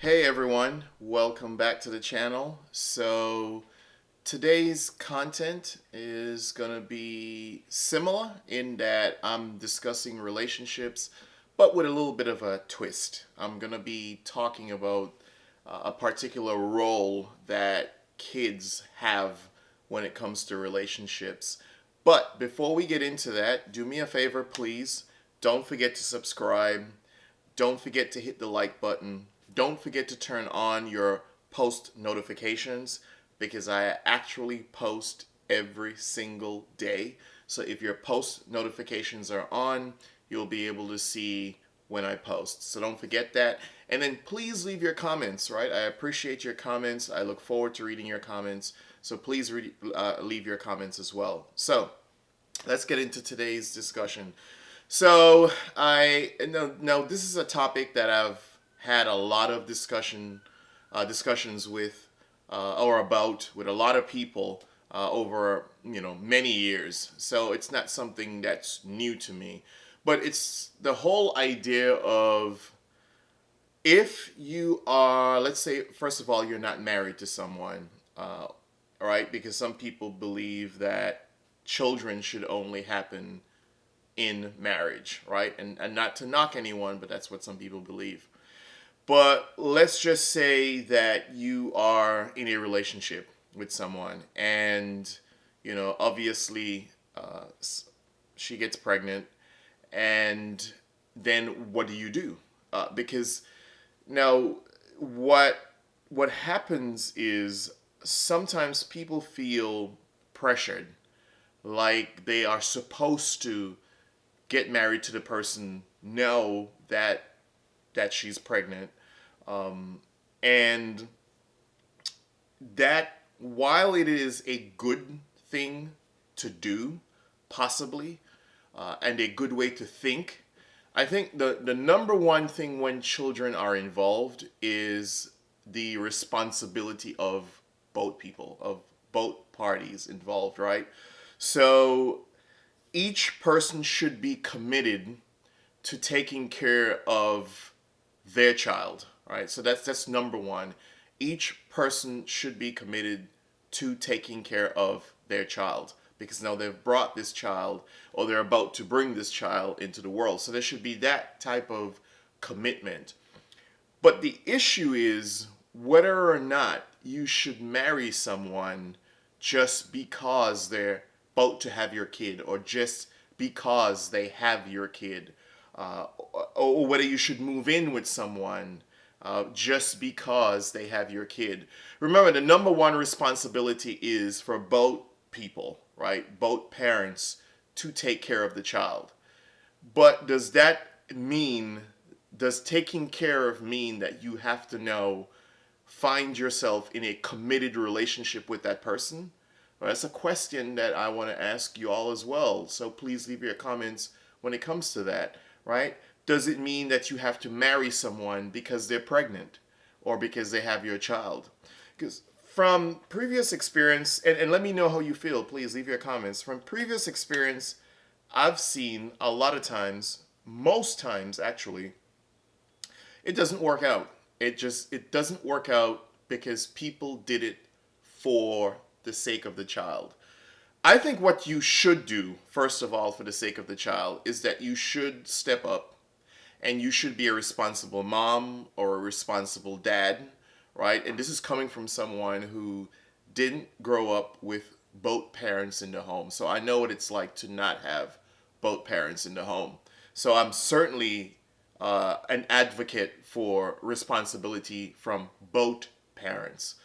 Hey everyone, welcome back to the channel. So today's content is going to be similar in that I'm discussing relationships, but with a little bit of a twist. I'm going to be talking about a particular role that kids have when it comes to relationships. But before we get into that, do me a favor, please. Don't forget to subscribe. Don't forget to hit the like button. Don't forget to turn on your post notifications because I actually post every single day. So if your post notifications are on, you'll be able to see when I post. So don't forget that. And then please leave your comments, right? I appreciate your comments. I look forward to reading your comments. So please leave your comments as well. So let's get into today's discussion. So I no, this is a topic that I've had a lot of discussions with or about with a lot of people over many years. So it's not something that's new to me, but it's the whole idea of if you are, let's say, first of all, you're not married to someone, right? Because some people believe that children should only happen in marriage, right? And not to knock anyone, but that's what some people believe. But let's just say that you are in a relationship with someone, and obviously, she gets pregnant, and then what do? Because now, what happens is sometimes people feel pressured, like they are supposed to get married to the person, know that she's pregnant, and that while it is a good thing to do, possibly, and a good way to think, I think the number one thing when children are involved is the responsibility of both people, of both parties involved, right? So each person should be committed to taking care of their child, right? So that's number one. Each person should be committed to taking care of their child because now they've brought this child or they're about to bring this child into the world. So there should be that type of commitment. But the issue is whether or not you should marry someone just because they're about to have your kid or just because they have your kid, or whether you should move in with someone just because they have your kid. Remember, the number one responsibility is for both people, right? Both parents to take care of the child. But does taking care of mean that you have to know, find yourself in a committed relationship with that person? Well, that's a question that I want to ask you all as well. So please leave your comments when it comes to that, right? Does it mean that you have to marry someone because they're pregnant or because they have your child? Because from previous experience, and let me know how you feel, please leave your comments. From previous experience, I've seen a lot of times, most times actually, it doesn't work out. It doesn't work out because people did it for the sake of the child. I think what you should do, first of all, for the sake of the child, is that you should step up and you should be a responsible mom or a responsible dad, right? And this is coming from someone who didn't grow up with both parents in the home. So I know what it's like to not have both parents in the home. So I'm certainly an advocate for responsibility from both parents.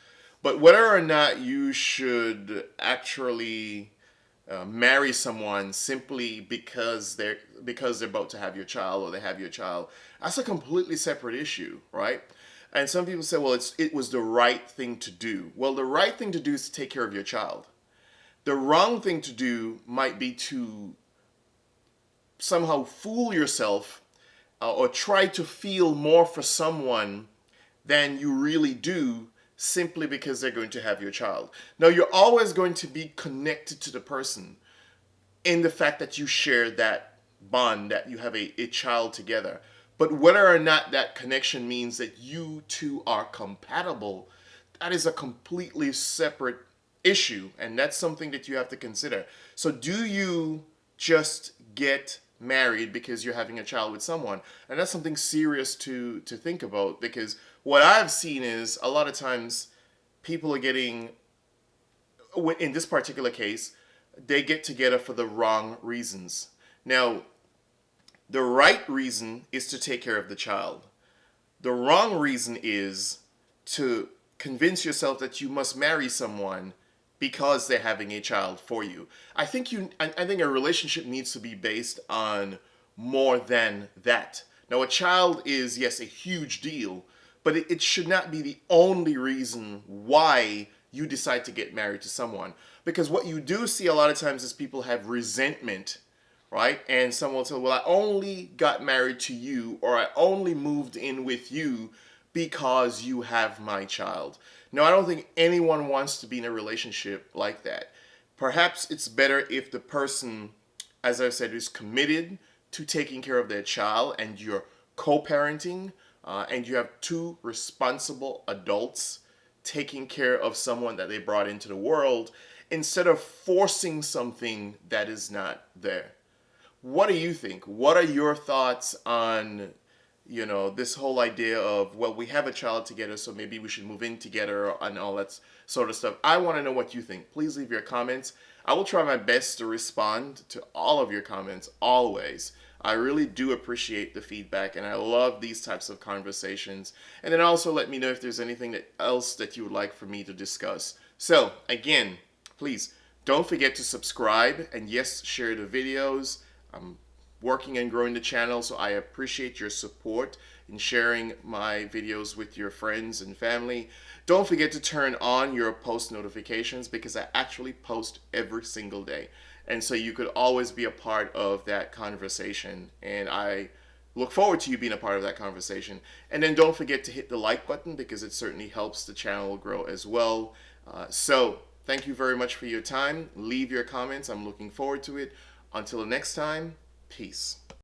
But whether or not you should actually marry someone simply because they're about to have your child or they have your child, that's a completely separate issue, right? And some people say, well, it was the right thing to do. Well, the right thing to do is to take care of your child. The wrong thing to do might be to somehow fool yourself or try to feel more for someone than you really do simply because they're going to have your child. Now, you're always going to be connected to the person in the fact that you share that bond, that you have a child together. But whether or not that connection means that you two are compatible, that is a completely separate issue. And that's something that you have to consider. So, do you just get married because you're having a child with someone? And that's something serious to think about, because what I've seen is a lot of times people are getting, in this particular case, they get together for the wrong reasons. Now, the right reason is to take care of the child. The wrong reason is to convince yourself that you must marry someone because they're having a child for you. I think a relationship needs to be based on more than that. Now, a child is, yes, a huge deal, but it should not be the only reason why you decide to get married to someone. Because what you do see a lot of times is people have resentment, right? And someone will say, well, I only got married to you, or I only moved in with you because you have my child. No, I don't think anyone wants to be in a relationship like that. Perhaps it's better if the person, as I said, is committed to taking care of their child, and you're co-parenting, and you have two responsible adults taking care of someone that they brought into the world, instead of forcing something that is not there. What do you think? What are your thoughts on, this whole idea of, well, we have a child together, so maybe we should move in together and all that sort of stuff? I want to know what you think. Please leave your comments. I will try my best to respond to all of your comments always. I really do appreciate the feedback, and I love these types of conversations. And then also let me know if there's anything else that you would like for me to discuss. So again, please don't forget to subscribe, and yes, share the videos. I'm working and growing the channel, so I appreciate your support in sharing my videos with your friends and family. Don't forget to turn on your post notifications, because I actually post every single day. And so you could always be a part of that conversation. And I look forward to you being a part of that conversation. And then don't forget to hit the like button, because it certainly helps the channel grow as well. So thank you very much for your time. Leave your comments. I'm looking forward to it. Until the next time, peace.